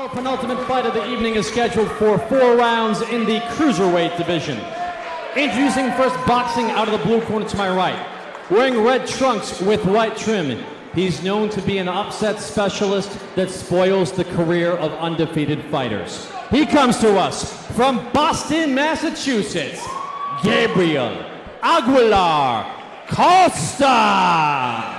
Our penultimate fight of the evening is scheduled for 4 rounds in the cruiserweight division. Introducing first, boxing out of the blue corner to my right. Wearing red trunks with white trim, he's known to be an upset specialist that spoils the career of undefeated fighters. He comes to us from Boston, Massachusetts, Gabriel Aguilar Costa.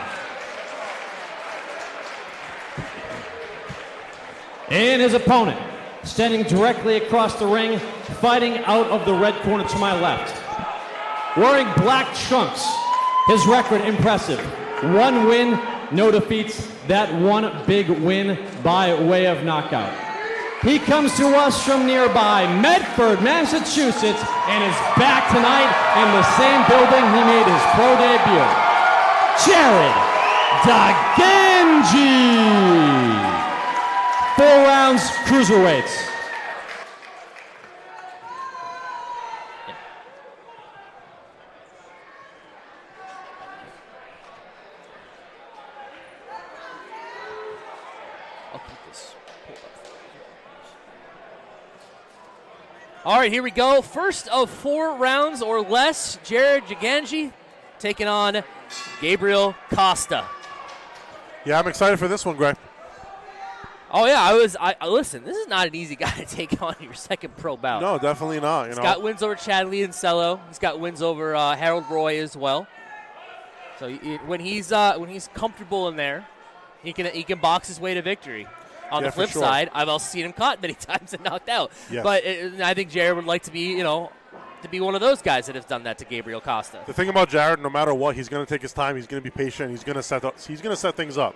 And his opponent, standing directly across the ring, fighting out of the red corner to my left. Wearing black trunks, his record impressive. 1 win, no defeats, that one big win by way of knockout. He comes to us from nearby Medford, Massachusetts, and is back tonight in the same building he made his pro debut. Jarrid, DiGangi. 4 rounds, cruiserweights. All right, here we go. First of 4 rounds or less, Jarrid DiGangi taking on Gabriel Costa. Yeah, I'm excited for this one, Greg. Oh yeah, I listen. This is not an easy guy to take on your second pro bout. No, definitely not. He's got wins over Chad Leoncello. He's got wins over Harold Roy as well. So when he's comfortable in there, he can box his way to victory. On the flip side, I've also seen him caught many times and knocked out. Yes. But I think Jarrid would like to be one of those guys that has done that to Gabriel Costa. The thing about Jarrid, no matter what, he's going to take his time. He's going to be patient. He's going to set things up.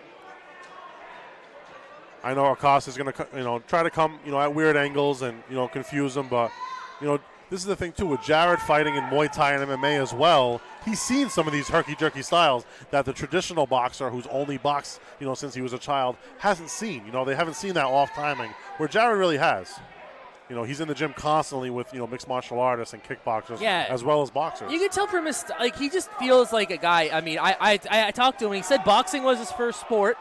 I know Costa's going to try to come at weird angles and confuse him, but this is the thing too with Jarrid fighting in Muay Thai and MMA as well. He's seen some of these herky-jerky styles that the traditional boxer who's only boxed since he was a child hasn't seen. They haven't seen that off timing where Jarrid really has. He's in the gym constantly with mixed martial artists and kickboxers as well as boxers. You can tell from his he just feels like a guy. I mean, I talked to him and he said boxing was his first sport.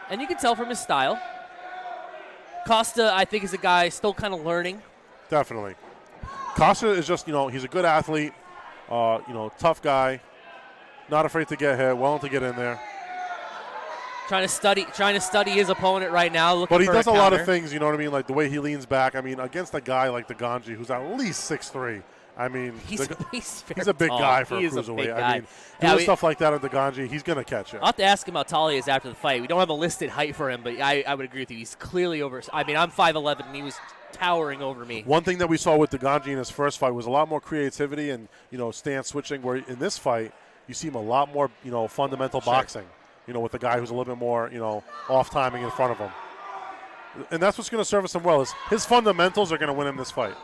And you can tell from his style. Costa, I think, is a guy still kind of learning. Definitely. Costa is just, he's a good athlete, tough guy, not afraid to get hit, willing to get in there. Trying to study his opponent right now. But he does a lot of things, you know what I mean? Like the way he leans back. I mean, against a guy like DiGangi, who's at least 6'3". I mean, he's a big guy for a cruiserweight. I mean, doing stuff like that at DiGangi, he's going to catch it. I'll have to ask him how tall he is after the fight. We don't have a listed height for him, but I would agree with you. He's clearly over. I mean, I'm 5'11", and he was towering over me. One thing that we saw with DiGangi in his first fight was a lot more creativity and, stance switching, where in this fight, you see him a lot more, fundamental boxing, with a guy who's a little bit more, off timing in front of him. And that's what's going to service him well is his fundamentals are going to win him this fight.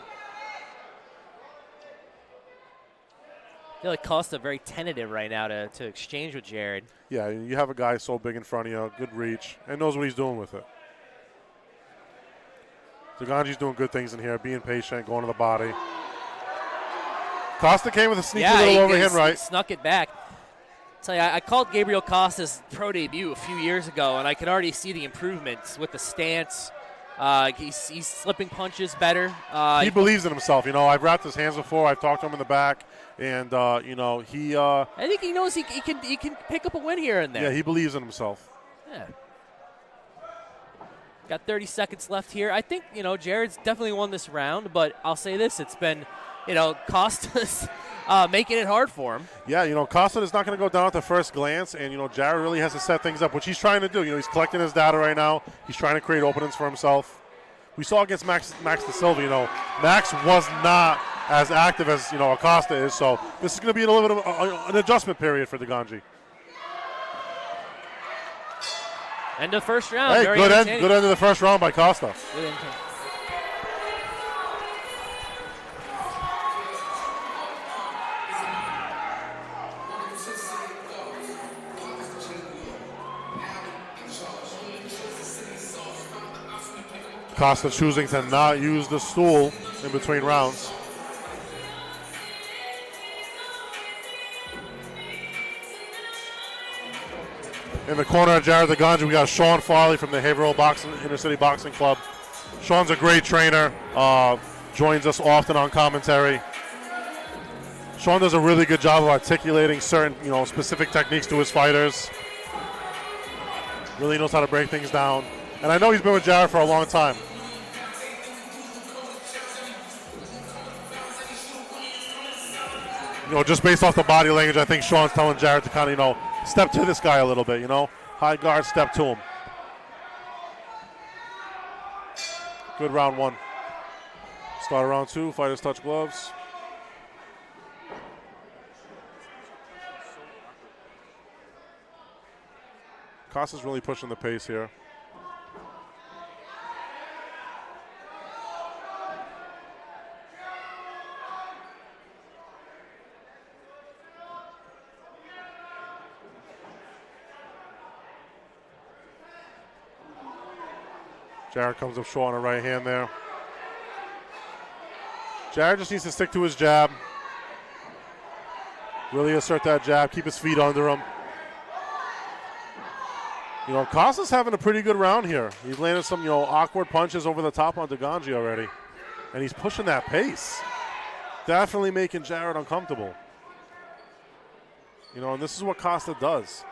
I feel like Costa very tentative right now to exchange with Jarrid. Yeah, you have a guy so big in front of you, good reach, and knows what he's doing with it. DiGangi's doing good things in here, being patient, going to the body. Costa came with a sneaky little overhand right. He snuck it back. I'll tell you, I called Gabriel Costa's pro debut a few years ago, and I could already see the improvements with the stance. He's slipping punches better. He believes in himself. I've wrapped his hands before. I've talked to him in the back, and he. I think he knows he can pick up a win here and there. Yeah, he believes in himself. Yeah. Got 30 seconds left here. I think Jarrid's definitely won this round, but I'll say this: it's been Costa's making it hard for him. Yeah, Costa is not going to go down at the first glance, and Jarrid really has to set things up, which he's trying to do. He's collecting his data right now. He's trying to create openings for himself. We saw against Max Da Silva, Max was not as active as Acosta is, so this is going to be a little bit of an adjustment period for DiGangi. End of first round. Hey, good end of the first round by Costa. Costa choosing to not use the stool in between rounds. In the corner of Jarrid DiGangi, we got Sean Farley from the Haverhill Inner City Boxing Club. Sean's a great trainer. Joins us often on commentary. Sean does a really good job of articulating certain, specific techniques to his fighters. Really knows how to break things down. And I know he's been with Jarrid for a long time. Just based off the body language, I think Sean's telling Jarrid to kind of, step to this guy a little bit, High guard, step to him. Good round one. Start round two, fighters touch gloves. Costa's really pushing the pace here. Jarrid comes up short on the right hand there. Jarrid just needs to stick to his jab. Really assert that jab, keep his feet under him. Costa's having a pretty good round here. He's landed some, awkward punches over the top on DiGangi already. And he's pushing that pace. Definitely making Jarrid uncomfortable. And this is what Costa does.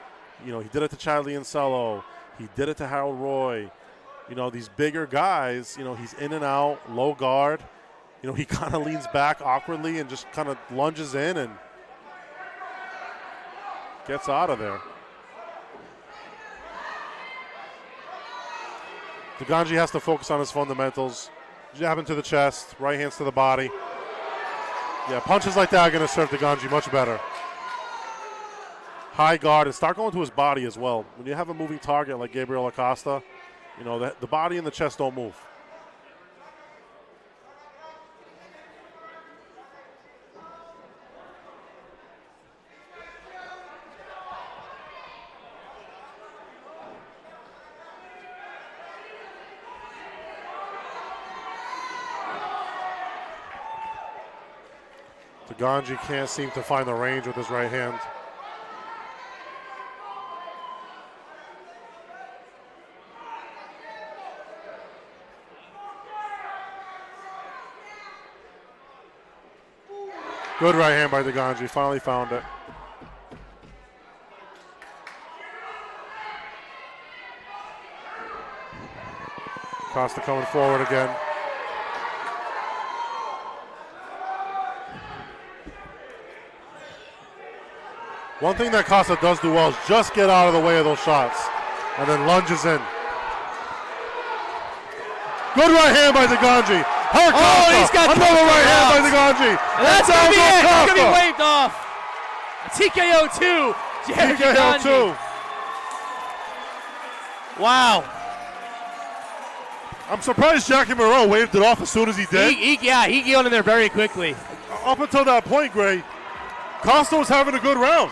He did it to Chad Liancello. He did it to Harold Roy. These bigger guys, he's in and out, low guard. He kind of leans back awkwardly and just kind of lunges in and gets out of there. DiGangi has to focus on his fundamentals. Jabbing to the chest, right hands to the body. Yeah, punches like that are going to serve DiGangi much better. High guard and start going to his body as well. When you have a moving target like Gabriel or Costa, the body and the chest don't move. DiGangi can't seem to find the range with his right hand. Good right hand by DiGangi, finally found it. Costa coming forward again. One thing that Costa does do well is just get out of the way of those shots and then lunges in. Good right hand by DiGangi. He's got another right hand by DiGangi. That's going to be it. It's going to be waved off. TKO 2. Jarrid DiGangi. 2. Wow. I'm surprised Jackie Moreau waved it off as soon as he did. He got in there very quickly. Up until that point, Gray, Costa was having a good round.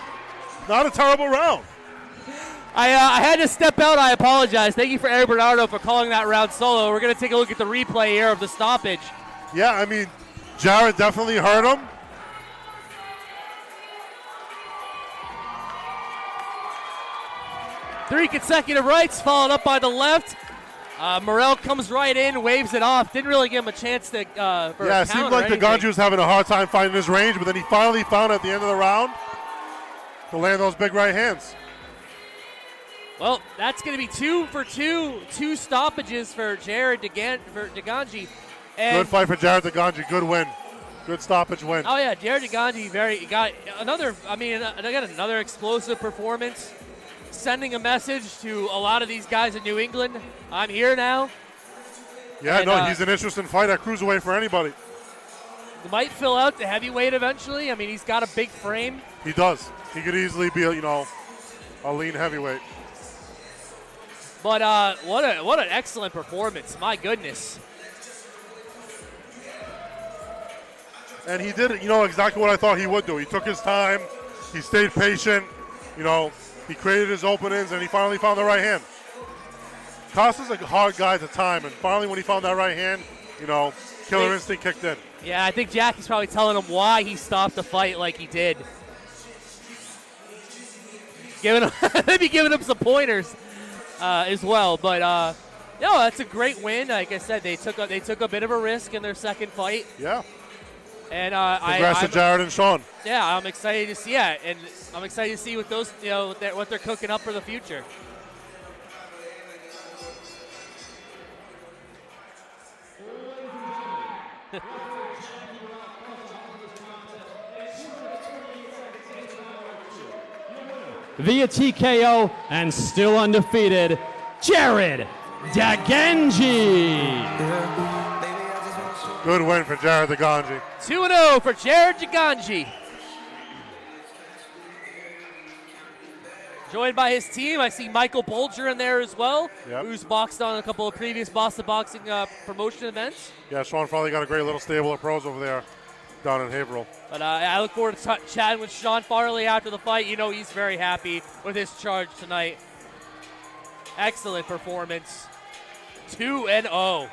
Not a terrible round. I had to step out. I apologize. Thank you for Eric Bernardo for calling that round solo. We're going to take a look at the replay here of the stoppage. Yeah, I mean, Jarrid definitely hurt him. Three consecutive rights followed up by the left. Morrell comes right in, waves it off. Didn't really give him a chance to for a it seemed like DiGangi was having a hard time finding his range, but then he finally found it at the end of the round to land those big right hands. Well, that's going to be 2 for 2. 2 stoppages for Jarrid DiGangi. Good fight for Jarrid DiGangi. Good win. Good stoppage win. Oh yeah, Jarrid DiGangi got another explosive performance, sending a message to a lot of these guys in New England. I'm here now. Yeah, he's an interesting fight at cruiserweight for anybody. He might fill out the heavyweight eventually. I mean, he's got a big frame. He does. He could easily be, a lean heavyweight. But what an excellent performance. My goodness. And he did, exactly what I thought he would do. He took his time. He stayed patient. He created his openings, and he finally found the right hand. Costa's a hard guy at the time, and finally when he found that right hand, killer instinct kicked in. Yeah, I think Jackie's probably telling him why he stopped the fight like he did. Maybe giving him some pointers as well. But No, that's a great win. Like I said, they took a bit of a risk in their second fight. Yeah. And congrats to Jarrid and Sean. Yeah, I'm excited to see it, and I'm excited to see what those what they're cooking up for the future. Via TKO and still undefeated, Jarrid DiGangi. Good win for Jarrid DiGangi. 2-0 for Jarrid DiGangi. Joined by his team, I see Michael Bolger in there as well, who's boxed on a couple of previous Boston Boxing promotion events. Yeah, Sean Farley got a great little stable of pros over there down in Haverhill. But I look forward to chatting with Sean Farley after the fight. You know he's very happy with his charge tonight. Excellent performance. 2-0.